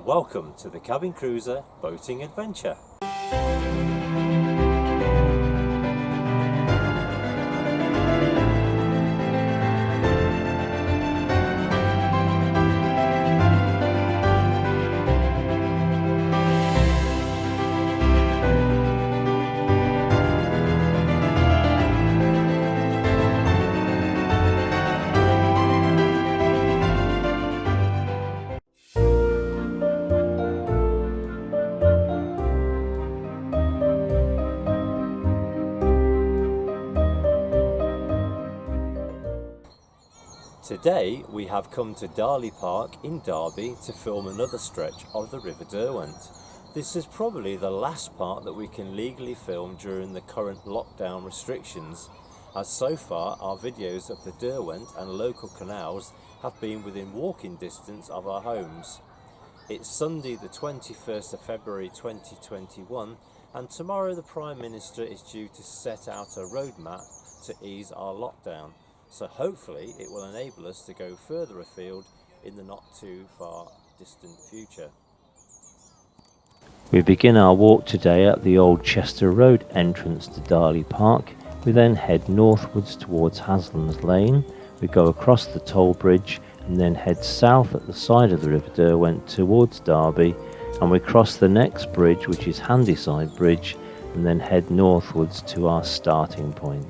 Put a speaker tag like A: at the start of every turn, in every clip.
A: Welcome to the Cabin Cruiser Boating Adventure. Today we have come to Darley Park in Derby to film another stretch of the River Derwent. This is probably the last part that we can legally film during the current lockdown restrictions, as so far our videos of the Derwent and local canals have been within walking distance of our homes. It's Sunday the 21st of February 2021 and tomorrow the Prime Minister is due to set out a roadmap to ease our lockdown. So hopefully it will enable us to go further afield in the not too far distant future.
B: We begin our walk today at the Old Chester Road entrance to Darley Park. We then head northwards towards Haslam's Lane. We go across the toll bridge and then head south at the side of the River Derwent towards Derby, and we cross the next bridge, which is Handyside Bridge, and then head northwards to our starting point.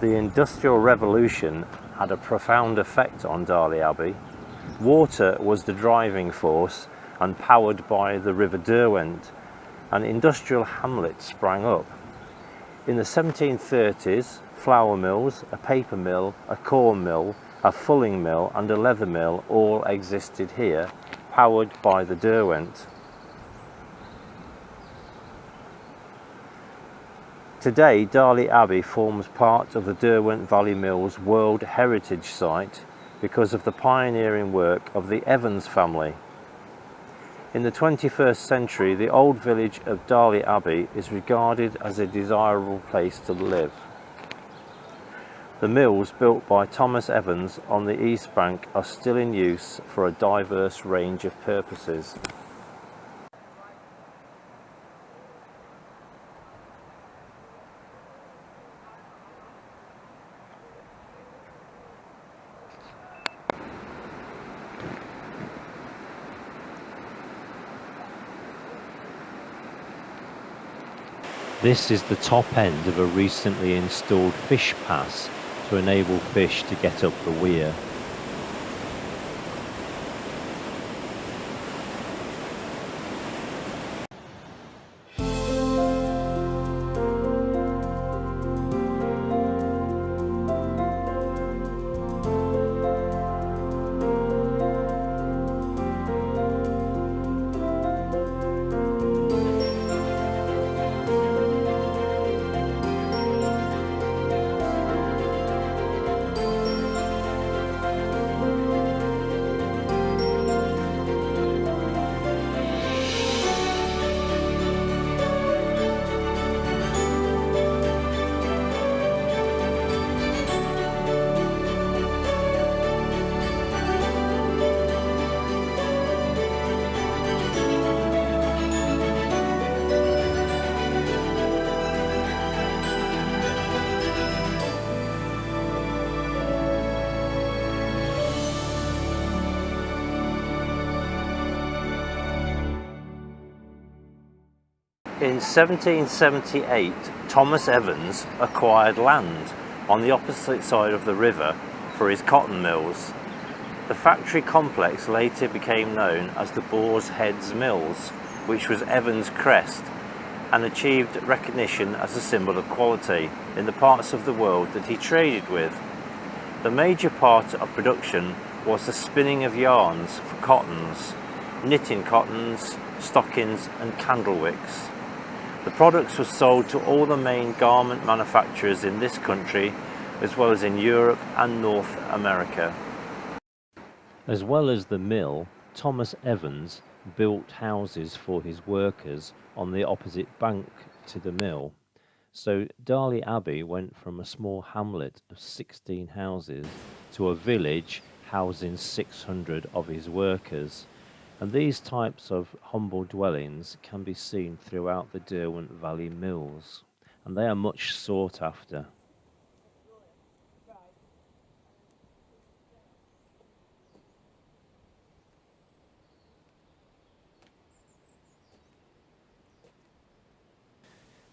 A: The Industrial Revolution had a profound effect on Darley Abbey. Water was the driving force, and powered by the River Derwent, an industrial hamlet sprang up. In the 1730s, flour mills, a paper mill, a corn mill, a fulling mill and a leather mill all existed here, powered by the Derwent. Today, Darley Abbey forms part of the Derwent Valley Mills World Heritage Site because of the pioneering work of the Evans family. In the 21st century, the old village of Darley Abbey is regarded as a desirable place to live. The mills built by Thomas Evans on the East Bank are still in use for a diverse range of purposes.
B: This is the top end of a recently installed fish pass to enable fish to get up the weir.
A: In 1778, Thomas Evans acquired land on the opposite side of the river for his cotton mills. The factory complex later became known as the Boar's Heads Mills, which was Evans' crest, and achieved recognition as a symbol of quality in the parts of the world that he traded with. The major part of production was the spinning of yarns for cottons, knitting cottons, stockings and candle wicks. The products were sold to all the main garment manufacturers in this country, as well as in Europe and North America.
B: As well as the mill, Thomas Evans built houses for his workers on the opposite bank to the mill. So Darley Abbey went from a small hamlet of 16 houses to a village housing 600 of his workers. And these types of humble dwellings can be seen throughout the Derwent Valley Mills, and they are much sought after.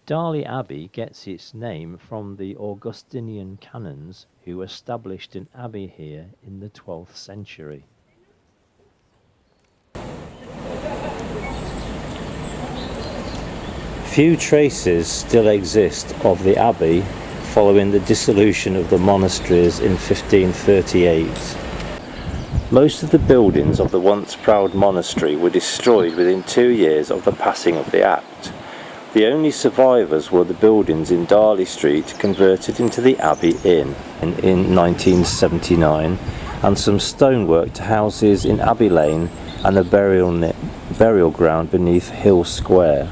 B: Darley Abbey gets its name from the Augustinian canons who established an abbey here in the 12th century.
A: Few traces still exist of the abbey following the dissolution of the monasteries in 1538. Most of the buildings of the once proud monastery were destroyed within 2 years of the passing of the Act. The only survivors were the buildings in Darley Street converted into the Abbey Inn in 1979, and some stonework to houses in Abbey Lane and a burial ground beneath Hill Square.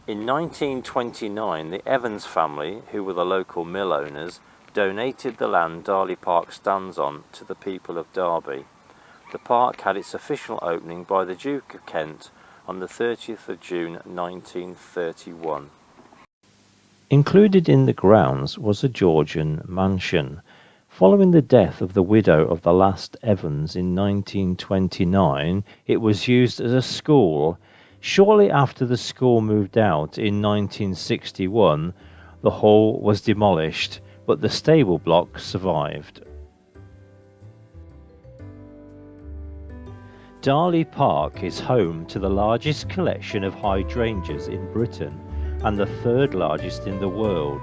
A: In 1929, the Evans family, who were the local mill owners, donated the land Darley Park stands on to the people of Derby. The park had its official opening by the Duke of Kent on the 30th of June 1931.
B: Included in the grounds was a Georgian mansion. Following the death of the widow of the last Evans in 1929, it was used as a school. Shortly after the school moved out in 1961, the hall was demolished, but the stable block survived. Darley Park is home to the largest collection of hydrangeas in Britain and the third largest in the world.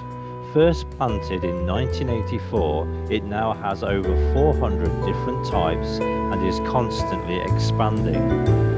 B: First planted in 1984, it now has over 400 different types and is constantly expanding.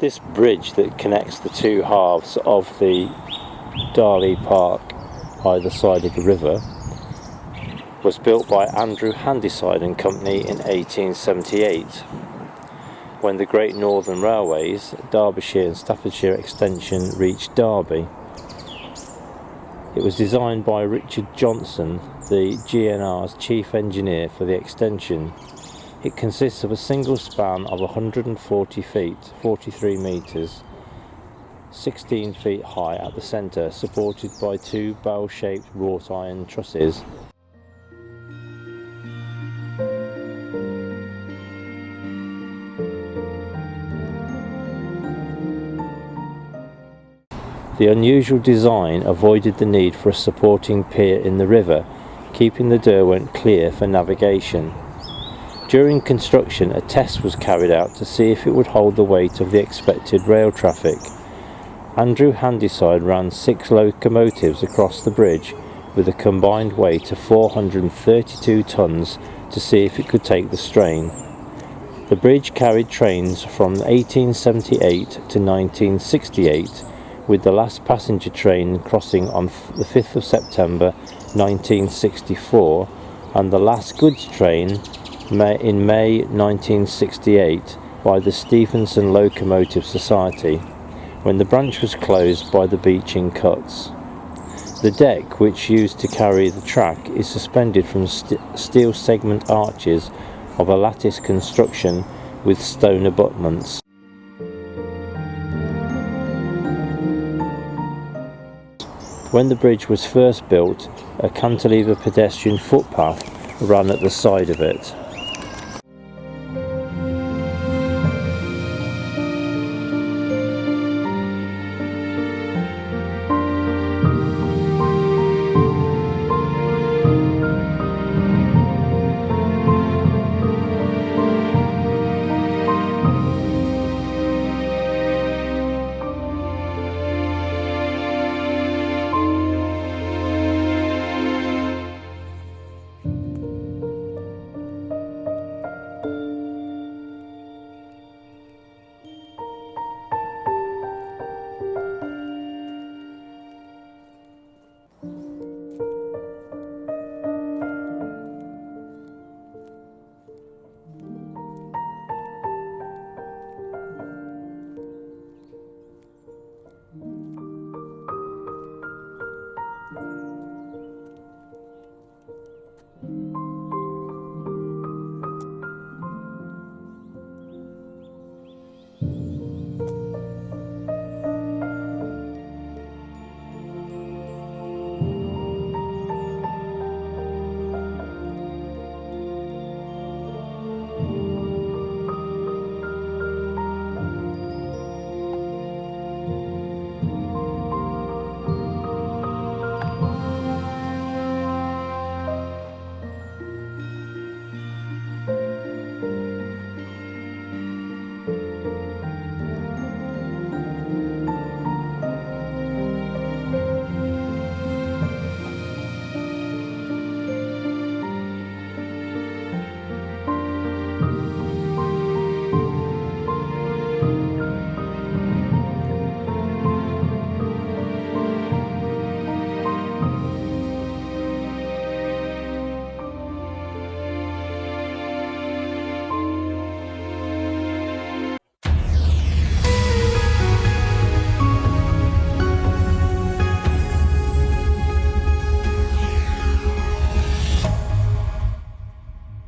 B: This bridge that connects the two halves of the Darley Park either side of the river was built by Andrew Handyside and Company in 1878, when the Great Northern Railway's Derbyshire and Staffordshire extension reached Derby. It was designed by Richard Johnson, the GNR's chief engineer for the extension. It consists of a single span of 140 feet, 43 metres, 16 feet high at the centre, supported by two bell-shaped wrought iron trusses. The unusual design avoided the need for a supporting pier in the river, keeping the Derwent clear for navigation. During construction, a test was carried out to see if it would hold the weight of the expected rail traffic. Andrew Handyside ran 6 locomotives across the bridge with a combined weight of 432 tons to see if it could take the strain. The bridge carried trains from 1878 to 1968, with the last passenger train crossing on the 5th of September 1964 and the last goods train in May 1968 by the Stephenson Locomotive Society, when the branch was closed by the beaching cuts. The deck, which used to carry the track, is suspended from steel segment arches of a lattice construction with stone abutments. When the bridge was first built, a cantilever pedestrian footpath ran at the side of it.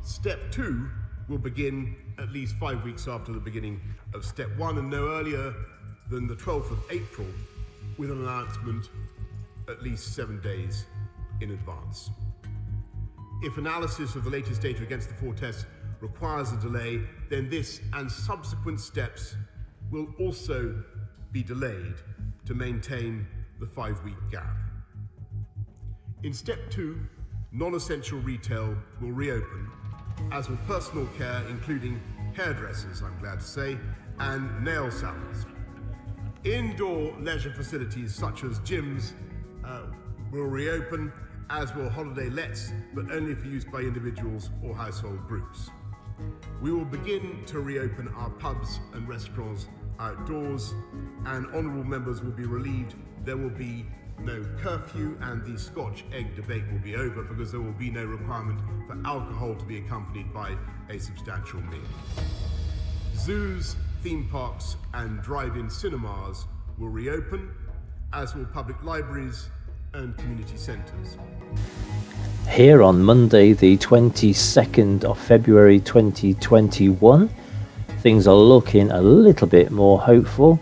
C: Step 2 will begin at least 5 weeks after the beginning of Step 1 and no earlier than the 12th of April, with an announcement at least 7 days in advance. If analysis of the latest data against the 4 tests requires a delay, then this and subsequent steps will also be delayed to maintain the 5-week gap. In Step 2, non-essential retail will reopen, as will personal care, including hairdressers, I'm glad to say, and nail salons. Indoor leisure facilities such as gyms will reopen, as will holiday lets, but only for use by individuals or household groups. We will begin to reopen our pubs and restaurants outdoors, and honourable members will be relieved there will be no curfew, and the Scotch egg debate will be over because there will be no requirement for alcohol to be accompanied by a substantial meal. Zoos, theme parks and drive-in cinemas will reopen, as will public libraries and community centres.
B: Here on Monday the 22nd of February 2021, things are looking a little bit more hopeful,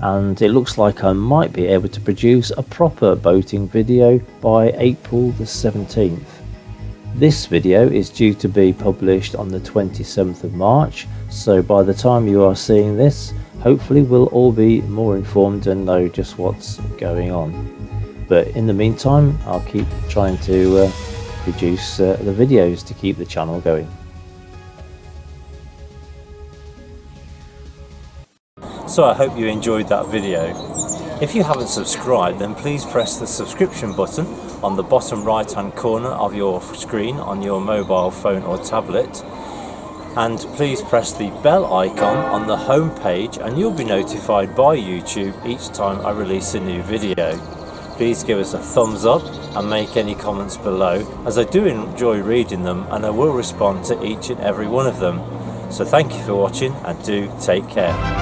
B: and it looks like I might be able to produce a proper boating video by April the 17th. This video is due to be published on the 27th of March, so by the time you are seeing this, hopefully we'll all be more informed and know just what's going on. But in the meantime, I'll keep trying to produce the videos to keep the channel going.
A: So I hope you enjoyed that video. If you haven't subscribed, then please press the subscription button on the bottom right hand corner of your screen on your mobile phone or tablet, and please press the bell icon on the home page and you'll be notified by YouTube each time I release a new video. Please give us a thumbs up and make any comments below, as I do enjoy reading them and I will respond to each and every one of them. So thank you for watching and do take care.